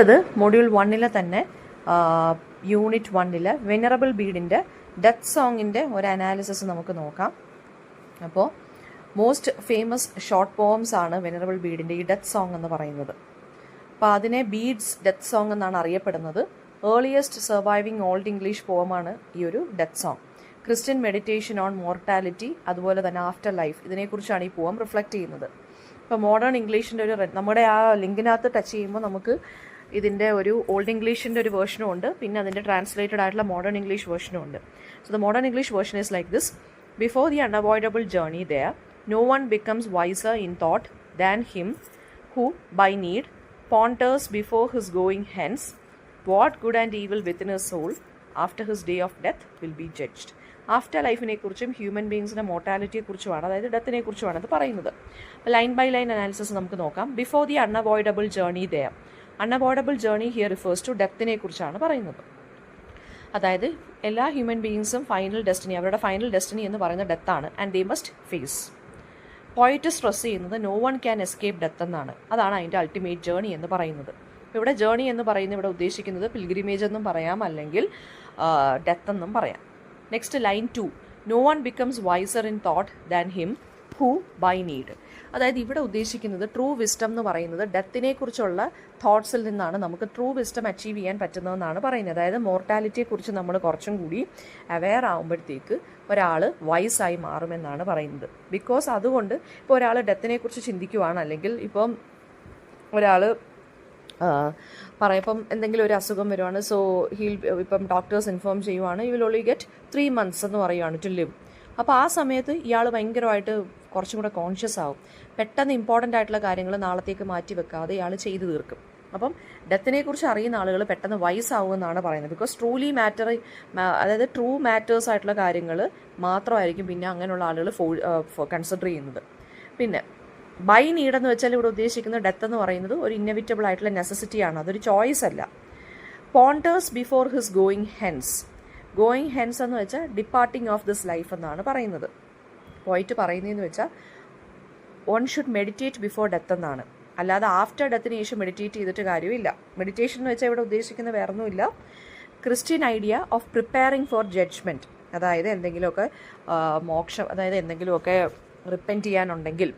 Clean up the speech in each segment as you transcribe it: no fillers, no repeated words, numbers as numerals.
അടുത്തത് മൊഡ്യൂൾ 1 തന്നെ unit 1 venerable ബീഡിൻ്റെ death സോങ്ങിൻ്റെ ഒരു അനാലിസിസ് നമുക്ക് നോക്കാം. അപ്പോൾ മോസ്റ്റ് ഫേമസ് ഷോർട്ട് പോംസ് ആണ് വെനറബിൾ ബീഡിൻ്റെ ഈ ഡെത്ത് സോങ് എന്ന് പറയുന്നത്. അപ്പോൾ അതിനെ ബീഡ്സ് ഡെത്ത് സോങ് എന്നാണ് അറിയപ്പെടുന്നത്. ഏർലിയസ്റ്റ് സർവൈവിങ് ഓൾഡ് ഇംഗ്ലീഷ് പോമാണ് ഈ ഒരു death song. Christian meditation on mortality, അതുപോലെ തന്നെ ആഫ്റ്റർ ലൈഫ്, ഇതിനെക്കുറിച്ചാണ് ഈ പോം റിഫ്ലക്റ്റ് ചെയ്യുന്നത്. ഇപ്പോൾ മോഡേൺ ഇംഗ്ലീഷിൻ്റെ ഒരു നമ്മുടെ ആ ലിങ്കിനകത്ത് ടച്ച് ചെയ്യുമ്പോൾ നമുക്ക് ഇതിൻ്റെ ഒരു ഓൾഡ് ഇംഗ്ലീഷിൻ്റെ ഒരു വേർഷനും ഉണ്ട്, പിന്നെ അതിൻ്റെ ട്രാൻസ്ലേറ്റഡ് ആയിട്ടുള്ള മോഡേൺ ഇംഗ്ലീഷ് വേർഷനും ഉണ്ട്. So the modern English version is like this: before the unavoidable journey there no one becomes wiser in thought than him who by need ponders before his going hence what good and evil within his soul after his day of death will be judged. After ലൈഫിനെ കുറിച്ചും human ബീങ്സിൻ്റെ മോർട്ടാലിറ്റിയെ കുറിച്ചുമാണ്, അതായത് ഡെത്തിനെ കുറിച്ചുമാണ് അത് പറയുന്നത്. Line by line analysis നമുക്ക് നോക്കാം. Before the unavoidable journey there, unavoidable journey here refers to ഡെത്തിനെ കുറിച്ചാണ് പറയുന്നത്. അതായത് എല്ലാ ഹ്യൂമൻ ബീങ്സും ഫൈനൽ ഡെസ്റ്റിനി, അവരുടെ ഫൈനൽ ഡെസ്റ്റിനി എന്ന് പറയുന്നത് ഡെത്താണ്. And they must face. Poet stress ചെയ്യുന്നത് no one can escape death എന്നാണ്. അതാണ് അതിൻ്റെ അൾട്ടിമേറ്റ് ജേർണി എന്ന് പറയുന്നത്. ഇവിടെ ജേർണി എന്ന് പറയുന്നത് ഇവിടെ ഉദ്ദേശിക്കുന്നത് പിൽഗ്രിമേജ് എന്നും പറയാം, അല്ലെങ്കിൽ ഡെത്ത് എന്നും പറയാം. Next line 2, no one becomes wiser in thought than him who by need. അതായത് ഇവിടെ ഉദ്ദേശിക്കുന്നത് ട്രൂ വിസ്റ്റം എന്ന് പറയുന്നത് ഡെത്തിനെ കുറിച്ചുള്ള തോട്ട്സിൽ നിന്നാണ് നമുക്ക് ട്രൂ വിസ്റ്റം അച്ചീവ് ചെയ്യാൻ പറ്റുന്നതെന്നാണ് പറയുന്നത്. അതായത് മോർട്ടാലിറ്റിയെക്കുറിച്ച് നമ്മൾ കുറച്ചും കൂടി അവെയർ ആകുമ്പോഴത്തേക്ക് ഒരാൾ വൈസായി മാറുമെന്നാണ് പറയുന്നത്. ബിക്കോസ് അതുകൊണ്ട് ഇപ്പോൾ ഒരാൾ ഡെത്തിനെ കുറിച്ച് ചിന്തിക്കുവാണ്, അല്ലെങ്കിൽ ഇപ്പം ഒരാൾ ഇപ്പം എന്തെങ്കിലും ഒരു അസുഖം വരുവാണ്, സോ ഇപ്പം ഡോക്ടേഴ്സ് ഇൻഫോം ചെയ്യുവാണ് you will only get 3 months എന്ന് പറയുവാണ് ടു ലിവ്. അപ്പോൾ ആ സമയത്ത് ഇയാൾ ഭയങ്കരമായിട്ട് കുറച്ചും കൂടെ കോൺഷ്യസ് ആവും. പെട്ടെന്ന് ഇമ്പോർട്ടൻ്റ് ആയിട്ടുള്ള കാര്യങ്ങൾ നാളത്തേക്ക് മാറ്റി വെക്കാതെ ഇയാൾ ചെയ്തു തീർക്കും. അപ്പം ഡെത്തിനെ കുറിച്ച് അറിയുന്ന ആളുകൾ പെട്ടെന്ന് വയസ്സാവുമെന്നാണ് പറയുന്നത്. ബിക്കോസ് ട്രൂലി അതായത് ട്രൂ മാറ്റേഴ്സ് ആയിട്ടുള്ള കാര്യങ്ങൾ മാത്രമായിരിക്കും പിന്നെ അങ്ങനെയുള്ള ആളുകൾ കൺസിഡർ ചെയ്യുന്നത്. പിന്നെ ബൈ നീഡ് എന്ന് വെച്ചാൽ ഇവിടെ ഉദ്ദേശിക്കുന്ന ഡെത്ത് എന്ന് പറയുന്നത് ഒരു ഇന്നവിറ്റബിൾ ആയിട്ടുള്ള നെസസിറ്റിയാണ്, അതൊരു ചോയ്സ് അല്ല. Ponders before his going hence. Going hence എന്ന് വെച്ചാൽ ഡിപ്പാർട്ടിങ് ഓഫ് ദിസ് ലൈഫ് എന്നാണ് പറയുന്നത്. പോയിട്ട് പറയുന്നതെന്ന് വെച്ചാൽ one should meditate before death എന്നാണ്, അല്ലാതെ ആഫ്റ്റർ ഡെത്തിന് ശേഷം മെഡിറ്റേറ്റ് ചെയ്തിട്ട് കാര്യമില്ല. മെഡിറ്റേഷൻ എന്ന് വെച്ചാൽ ഇവിടെ ഉദ്ദേശിക്കുന്ന വേറൊന്നുമില്ല, Christian idea of preparing for judgement. അതായത് എന്തെങ്കിലുമൊക്കെ മോക്ഷം, അതായത് എന്തെങ്കിലുമൊക്കെ റിപ്പൻറ്റ് ചെയ്യാനുണ്ടെങ്കിൽ,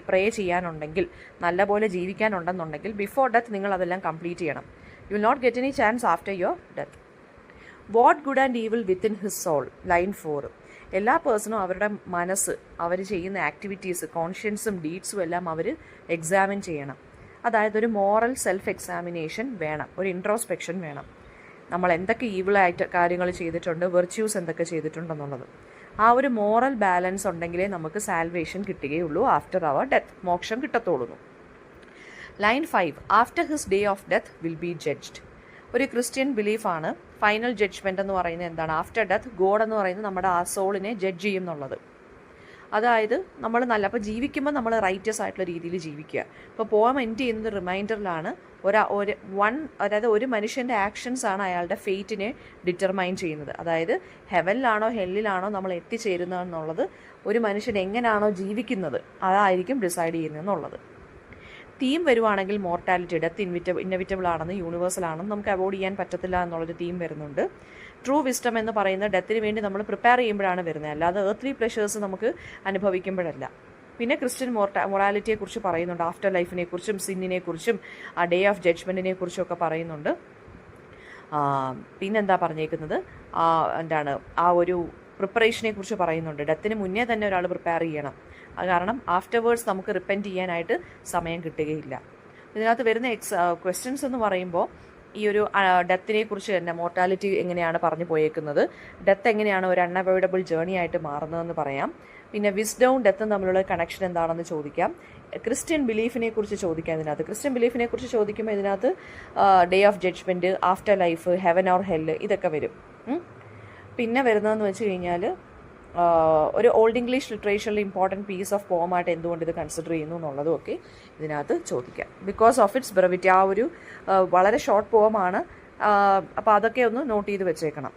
പ്രേ ചെയ്യാനുണ്ടെങ്കിൽ, നല്ലപോലെ ജീവിക്കാനുണ്ടെന്നുണ്ടെങ്കിൽ ബിഫോർ ഡെത്ത് നിങ്ങൾ അതെല്ലാം കംപ്ലീറ്റ് ചെയ്യണം. You will not get any chance after your death. What good and evil within his soul, line 4. എല്ലാ പേഴ്സണും അവരുടെ മനസ്സ്, അവർ ചെയ്യുന്ന ആക്ടിവിറ്റീസ്, കോൺഷ്യൻസും ഡീഡ്സും എല്ലാം അവർ എക്സാമിൻ ചെയ്യണം. അതായത് ഒരു മോറൽ സെൽഫ് എക്സാമിനേഷൻ വേണം, ഒരു ഇൻട്രോസ്പെക്ഷൻ വേണം. നമ്മൾ എന്തൊക്കെ ഈവിളായിട്ട് കാര്യങ്ങൾ ചെയ്തിട്ടുണ്ട്, വെർച്യൂസ് എന്തൊക്കെ ചെയ്തിട്ടുണ്ടെന്നുള്ളത്. ആ ഒരു മോറൽ ബാലൻസ് ഉണ്ടെങ്കിലേ നമുക്ക് സാൽവേഷൻ കിട്ടുകയുള്ളൂ. ആഫ്റ്റർ അവർ ഡെത്ത് മോക്ഷം കിട്ടത്തുള്ളൂ. Line 5, after his day of death will be judged. ഒരു ക്രിസ്ത്യൻ ബിലീഫാണ് ഫൈനൽ ജഡ്ജ്മെൻ്റ് എന്ന് പറയുന്നത് എന്താണ്, ആഫ്റ്റർ ഡെത്ത് ഗോഡ് എന്ന് പറയുന്നത് നമ്മുടെ ആ സോളിനെ ജഡ്ജ് ചെയ്യും എന്നുള്ളത്. അതായത് നമ്മൾ അപ്പോൾ ജീവിക്കുമ്പോൾ നമ്മൾ റൈറ്റസ് ആയിട്ടുള്ള രീതിയിൽ ജീവിക്കുക. ഇപ്പോൾ പോം എൻഡ് ചെയ്യുന്നത് റിമൈൻഡറിലാണ്. അതായത് ഒരു മനുഷ്യൻ്റെ ആക്ഷൻസ് ആണ് അയാളുടെ ഫെയ്റ്റിനെ ഡിറ്റർമൈൻ ചെയ്യുന്നത്. അതായത് ഹെവനിലാണോ ഹെല്ലിലാണോ നമ്മൾ എത്തിച്ചേരുന്നത് എന്നുള്ളത് ഒരു മനുഷ്യൻ എങ്ങനെയാണോ ജീവിക്കുന്നത് അതായിരിക്കും ഡിസൈഡ് ചെയ്യുന്നതെന്നുള്ളത്. തീം വരുവാണെങ്കിൽ മോർട്ടാലിറ്റി, ഡെത്ത് ഇന്നവിറ്റബിൾ ആണെന്ന്, യൂണിവേഴ്സൽ ആണെന്ന്, നമുക്ക് അവോയ്ഡ് ചെയ്യാൻ പറ്റത്തില്ല എന്നുള്ളൊരു തീം വരുന്നുണ്ട്. ട്രൂ വിസ്റ്റം എന്ന് പറയുന്നത് ഡെത്തിന് വേണ്ടി നമ്മൾ പ്രിപ്പയർ ചെയ്യുമ്പോഴാണ് വരുന്നത്, അല്ലാതെ ഏർത്ത്ലി പ്ലഷേഴ്സ് നമുക്ക് അനുഭവിക്കുമ്പോഴല്ല. പിന്നെ ക്രിസ്ത്യൻ മൊറാലിറ്റിയെക്കുറിച്ച് പറയുന്നുണ്ട്, ആഫ്റ്റർ ലൈഫിനെ കുറിച്ചും സിന്നിനെ കുറിച്ചും ആ ഡേ ഓഫ് ജഡ്ജ്മെൻറ്റിനെ കുറിച്ചും ഒക്കെ പറയുന്നുണ്ട്. പിന്നെന്താ പറഞ്ഞേക്കുന്നത്, ആ ഒരു പ്രിപ്പറേഷനെ കുറിച്ച് പറയുന്നുണ്ട്. ഡെത്തിന് മുന്നേ തന്നെ ഒരാൾ പ്രിപ്പയർ ചെയ്യണം, കാരണം ആഫ്റ്റർവേർഡ്സ് നമുക്ക് റിപ്പൻറ്റ് ചെയ്യാനായിട്ട് സമയം കിട്ടുകയില്ല. ഇതിനകത്ത് വരുന്ന ക്വസ്റ്റ്യൻസ് എന്ന് പറയുമ്പോൾ ഈ ഒരു ഡെത്തിനെ കുറിച്ച് തന്നെ, മോർട്ടാലിറ്റി എങ്ങനെയാണ് പറഞ്ഞു പോയേക്കുന്നത്, ഡെത്ത് എങ്ങനെയാണ് ഒരു അൺഅവോയ്ഡബിൾ ജേർണി ആയിട്ട് മാറുന്നതെന്ന് പറയാം. പിന്നെ വിസ്ഡവും ഡെത്തും തമ്മിലുള്ള കണക്ഷൻ എന്താണെന്ന് ചോദിക്കാം. ക്രിസ്ത്യൻ ബിലീഫിനെ കുറിച്ച് ചോദിക്കാം. ക്രിസ്ത്യൻ ബിലീഫിനെ കുറിച്ച് ചോദിക്കുമ്പോൾ ഇതിനകത്ത് day of judgement, after life, heaven or hell, ഇതൊക്കെ വരും. പിന്നെ വരുന്നതെന്ന് വെച്ച് കഴിഞ്ഞാൽ ഒരു ഓൾഡ് ഇംഗ്ലീഷ് ലിറ്ററേച്ചറിൽ ഇമ്പോർട്ടൻറ്റ് പീസ് ഓഫ് പോമായിട്ട് എന്തുകൊണ്ട് ഇത് കൺസിഡർ ചെയ്യുന്നു എന്നുള്ളതും ഒക്കെ ഇതിനകത്ത് ചോദിക്കാം. ബിക്കോസ് ഓഫ് ഇറ്റ്സ് ബ്രെവിറ്റി, ആ ഒരു വളരെ ഷോർട്ട് പോമാണ്. അപ്പോൾ അതൊക്കെ ഒന്ന് നോട്ട് ചെയ്ത് വെച്ചേക്കണം.